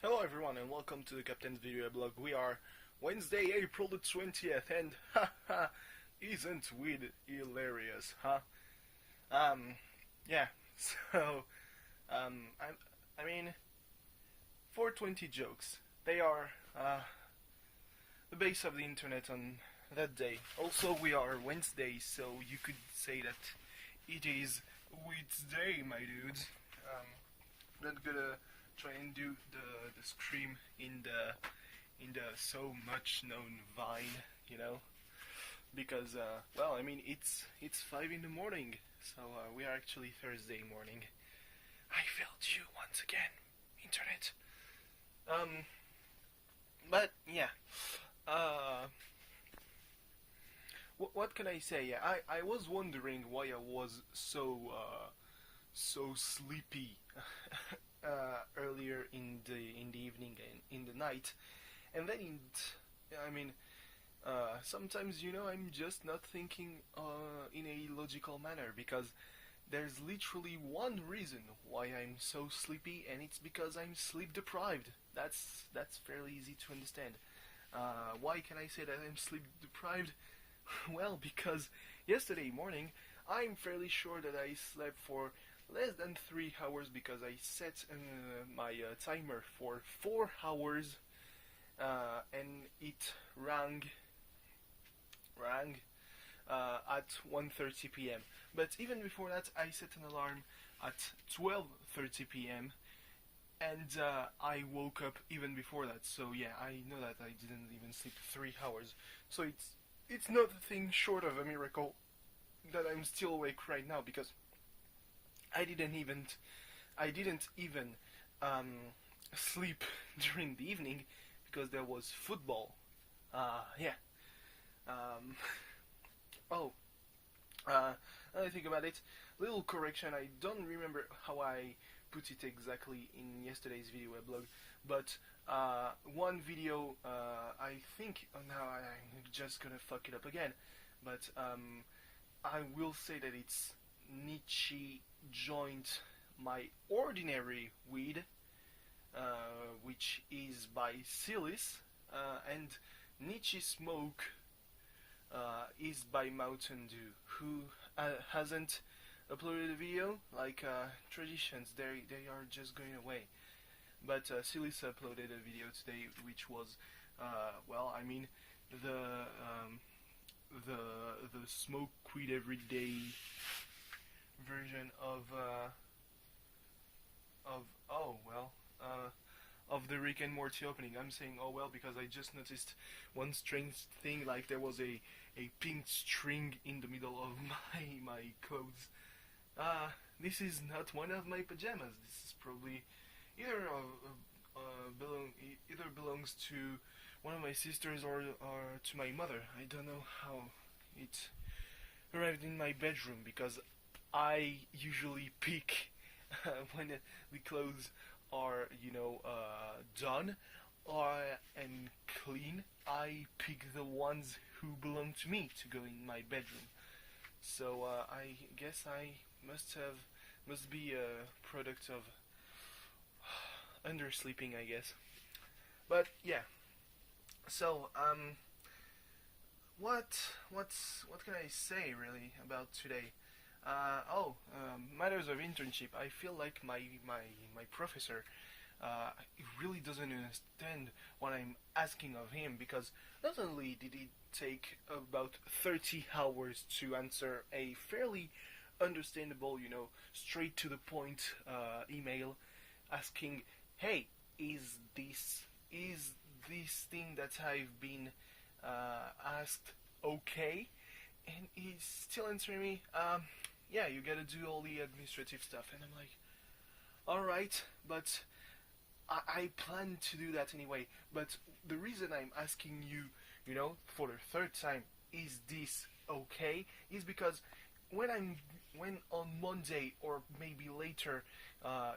Hello everyone and welcome to the Captain's Video Blog. We are Wednesday, April the 20th and haha, isn't weed hilarious, huh? Yeah, so, I mean, 420 jokes. They are, the base of the internet on that day. Also, we are Wednesday, so you could say that it is Weed's Day, my dudes. Not gonna try and do the scream in the so much known Vine, because well, I mean it's 5 in the morning, so we are actually Thursday morning. I failed you once again, internet. But yeah, what can I say? Yeah, I was wondering why I was so sleepy earlier in the evening and in the night, and then sometimes I'm just not thinking in a logical manner, because there's literally one reason why I'm so sleepy, and it's because I'm sleep deprived. That's fairly easy to understand. Why can I say that I'm sleep deprived? Well, because yesterday morning I'm fairly sure that I slept for less than 3 hours, because I set my timer for 4 hours, and it rang at 1:30 p.m. But even before that, I set an alarm at 12:30 p.m. and I woke up even before that. So yeah, I know that I didn't even sleep 3 hours. So it's nothing short of a miracle that I'm still awake right now, because I didn't even sleep during the evening, because there was football. Yeah. Um, oh. Now I think about it, little correction. I don't remember how I put it exactly in yesterday's video weblog, but one video, I think. Oh, now I'm just gonna fuck it up again. But I will say that it's Nietzsche joint my ordinary weed, which is by Silis, and Nietzsche smoke is by Mountain Dew, who hasn't uploaded a video. Like traditions, they are just going away. But Silis uploaded a video today, which was well, I mean, the smoke weed everyday version of oh well, of the Rick and Morty opening. I'm saying oh well because I just noticed one strange thing, like there was a pink string in the middle of my clothes. This is not one of my pajamas. This is probably either either belongs to one of my sisters or to my mother. I don't know how it arrived in my bedroom, because I usually pick when the clothes are done and clean. I pick the ones who belong to me to go in my bedroom. So I guess I must be a product of undersleeping, I guess. But yeah. So what can I say really about today? Matters of internship. I feel like my professor really doesn't understand what I'm asking of him, because not only did it take about 30 hours to answer a fairly understandable, straight to the point email asking, hey, is this thing that I've been asked okay? And he's still answering me, yeah, you gotta do all the administrative stuff. And I'm like, alright, but I plan to do that anyway. But the reason I'm asking you, for the third time, is this okay, is because when on Monday, or maybe later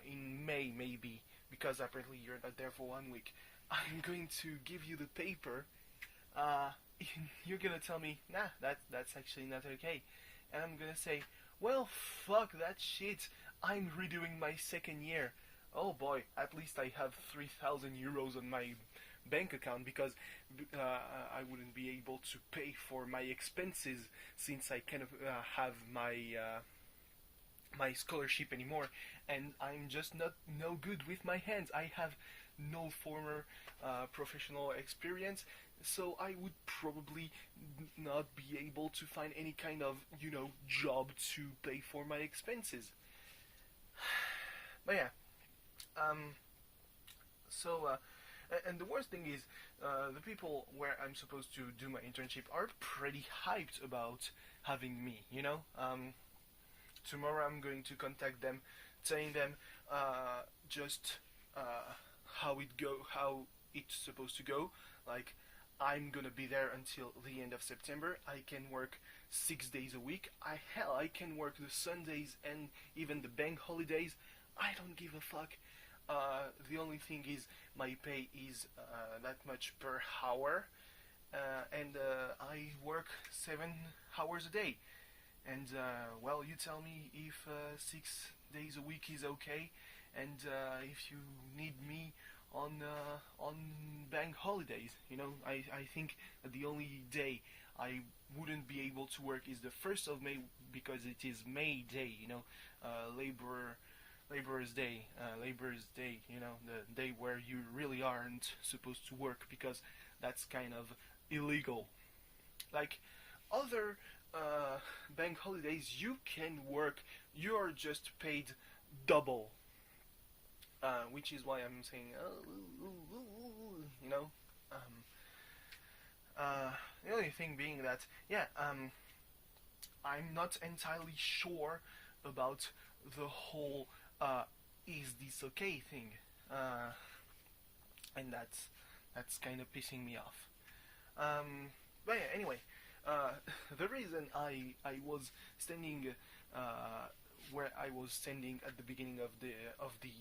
in May, maybe, because apparently you're not there for 1 week, I'm going to give you the paper, you're gonna tell me, nah, that's actually not okay. And I'm gonna say, well, fuck that shit, I'm redoing my second year. oh boy, at least I have 3,000 euros on my bank account, because I wouldn't be able to pay for my expenses since I kind of have my scholarship anymore, and I'm just not no good with my hands. I have no former professional experience, so I would probably not be able to find any kind of job to pay for my expenses. But yeah, um, so and the worst thing is, the people where I'm supposed to do my internship are pretty hyped about having me. Tomorrow I'm going to contact them, telling them just how it's supposed to go. Like, I'm gonna be there until the end of September. I can work 6 days a week. I can work the Sundays and even the bank holidays. I don't give a fuck. The only thing is my pay is that much per hour, and I work 7 hours a day. And well, you tell me if 6 days a week is okay, and if you need me on bank holidays. I think that the only day I wouldn't be able to work is the 1st of May, because it is May Day. Labor's Day, the day where you really aren't supposed to work, because that's kind of illegal. Like other bank holidays, you can work, you're just paid double, which is why I'm saying, you know. The only thing being that, yeah, I'm not entirely sure about the whole is this okay thing, and that's kind of pissing me off. But yeah, anyway, the reason I was standing where I was standing at the beginning of the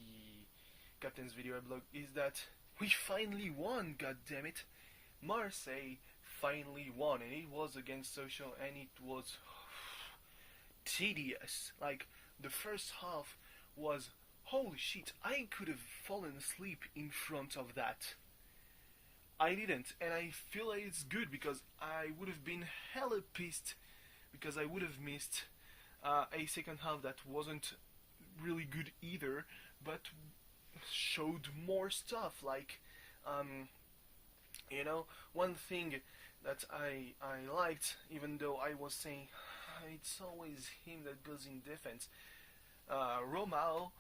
Captain's video blog is that we finally won. God damn it, Marseille finally won, and it was against Social, and it was tedious. Like, the first half was, holy shit, I could have fallen asleep in front of that. I didn't, and I feel like it's good, because I would have been hella pissed because I would have missed a second half that wasn't really good either, but showed more stuff. Like, one thing that I liked, even though I was saying it's always him that goes in defense, Romao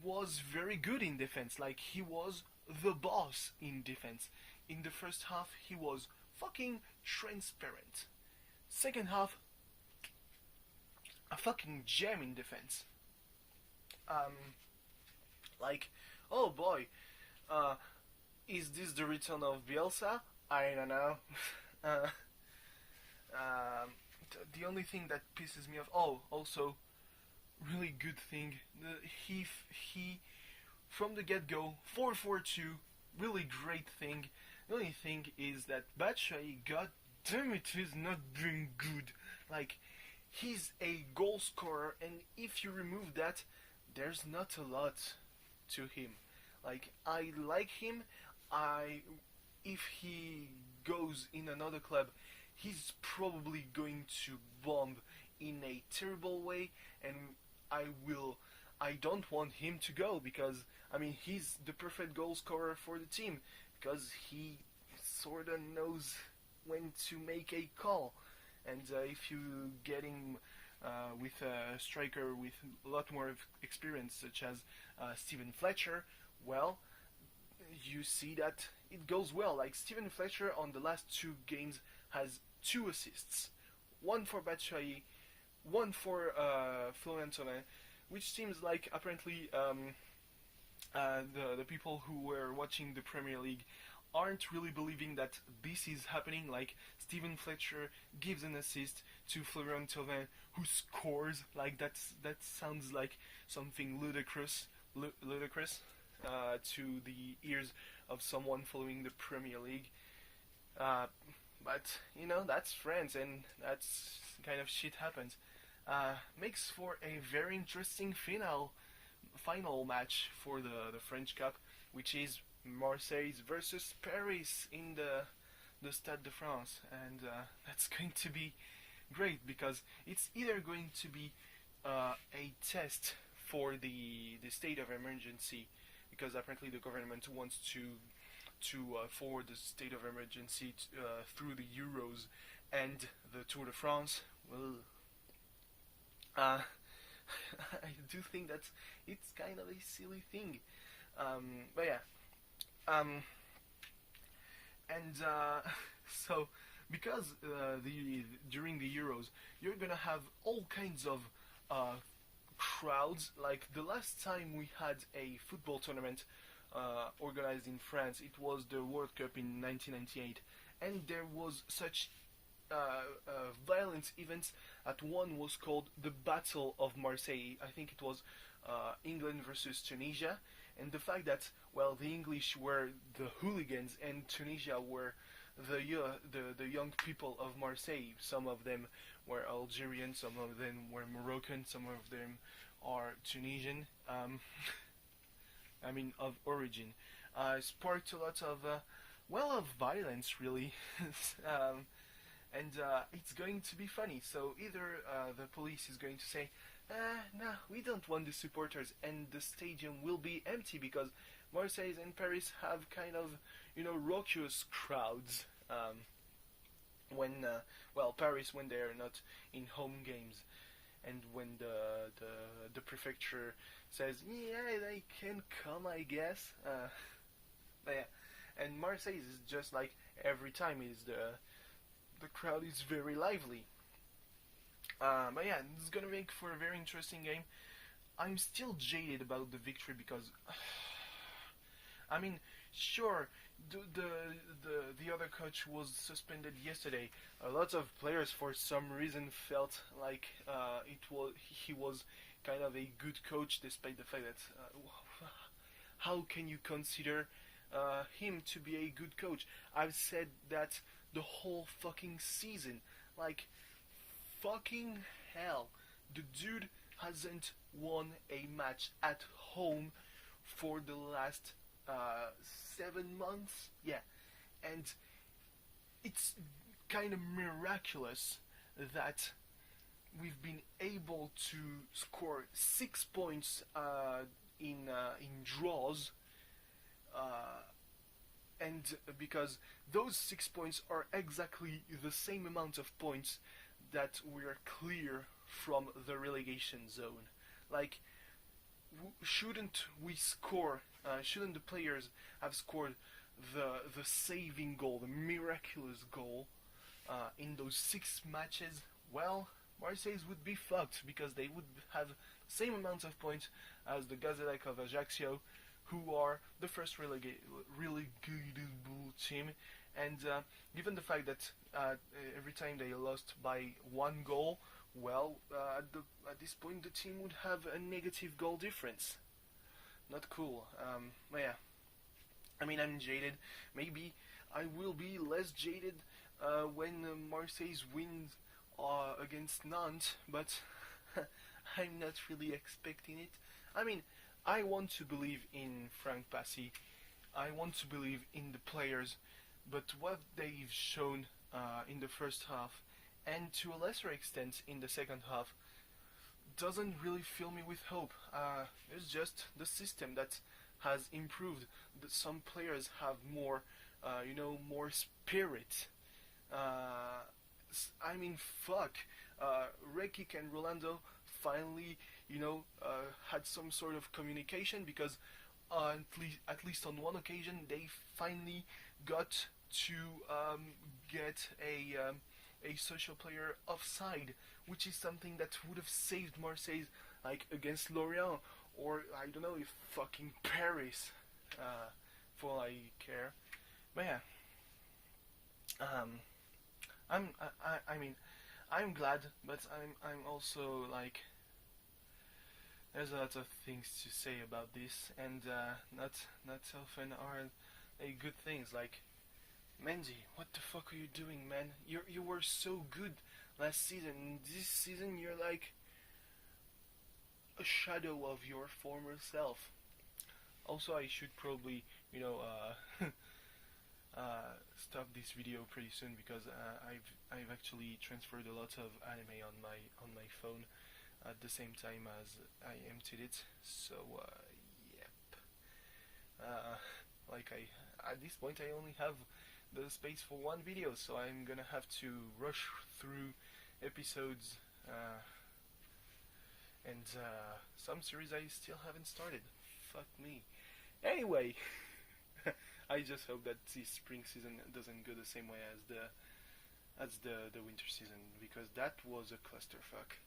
was very good in defense. Like, he was the boss in defense. In the first half, he was fucking transparent. Second half, a fucking gem in defense. Like, oh boy, is this the return of Bielsa? I don't know. The only thing that pisses me off. Oh, also, really good thing. He from the get-go, 4-4-2, really great thing. The only thing is that Batshuayi, god damn it, is not doing good. Like, he's a goal scorer, and if you remove that, there's not a lot to him. Like, I like him. If he goes in another club, he's probably going to bomb in a terrible way, and I don't want him to go, because he's the perfect goal scorer for the team, because he sorta knows when to make a call. And if you get him with a striker with a lot more experience, such as Steven Fletcher, well, you see that it goes well. Like, Steven Fletcher on the last 2 games has 2 assists, one for Batshuayi, one for Florian Thauvin, which seems like apparently the people who were watching the Premier League aren't really believing that this is happening. Like, Steven Fletcher gives an assist to Florian Thauvin, who scores. Like, that sounds like something ludicrous to the ears of someone following the Premier League. But that's France, and that's kind of shit happens. Makes for a very interesting final match for the French Cup, which is Marseille versus Paris in the Stade de France, and that's going to be great because it's either going to be a test for the state of emergency, because apparently the government wants to forward the state of emergency through the Euros and the Tour de France. Well, I do think that it's kind of a silly thing, but yeah, and so because during the Euros you're gonna have all kinds of crowds. Like the last time we had a football tournament organized in France, it was the World Cup in 1998, and there was such violent events. At one was called the Battle of Marseille. I think it was England versus Tunisia, and the fact that, well, the English were the hooligans and Tunisia were the young people of Marseille. Some of them were Algerian, some of them were Moroccan, some of them are Tunisian. I mean, of origin. Sparked a lot of of violence, really. And it's going to be funny. So either the police is going to say, no, we don't want the supporters, and the stadium will be empty because Marseille and Paris have kind of, raucous crowds. When Paris, when they're not in home games, and when the prefecture says, yeah, they can come, I guess. But yeah, and Marseille is just like every time is the crowd is very lively. But yeah, it's gonna make for a very interesting game. I'm still jaded about the victory because, I mean, sure, the other coach was suspended yesterday. A lot of players, for some reason, felt like he was kind of a good coach, despite the fact that how can you consider him to be a good coach? I've said that the whole fucking season. Like, fucking hell, the dude hasn't won a match at home for the last 7 months. Yeah, and it's kind of miraculous that we've been able to score 6 points in draws, and because those 6 points are exactly the same amount of points that we're clear from the relegation zone. Like, shouldn't we score? Shouldn't the players have scored the saving goal, the miraculous goal, in those 6 matches? Well, Marseille would be fucked because they would have the same amount of points as the Gazélec of Ajaccio, who are the first relegated team. And given the fact that every time they lost by 1 goal, well, at this point the team would have a negative goal difference. Not cool. But yeah, I mean, I'm jaded. Maybe I will be less jaded when Marseille wins against Nantes, but I'm not really expecting it. I mean, I want to believe in Frank Passy. I want to believe in the players, but what they've shown in the first half, and to a lesser extent in the second half, doesn't really fill me with hope. It's just the system that has improved. Some players have more, more spirit. I mean, fuck. Rekik and Rolando finally, had some sort of communication, because at least on one occasion they finally got to get a social player offside, which is something that would have saved Marseille, like against Lorient, or I don't know, if fucking Paris, for all I care. But yeah, I mean, I'm glad, but I'm also like, there's a lot of things to say about this, and not often are they good things. Like, Mendy, what the fuck are you doing, man? You were so good last season. This season you're like, a shadow of your former self. Also, I should probably, you know, stop this video pretty soon because I've actually transferred a lot of anime on my phone at the same time as I emptied it. So yep. Like at this point I only have the space for one video, so I'm gonna have to rush through episodes and some series I still haven't started. Fuck me. Anyway, I just hope that the spring season doesn't go the same way as the winter season, because that was a clusterfuck.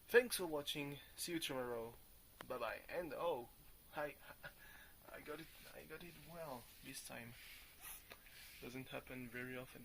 Thanks for watching. See you tomorrow. Bye bye. And oh, hi. I got it well this time. Doesn't happen very often.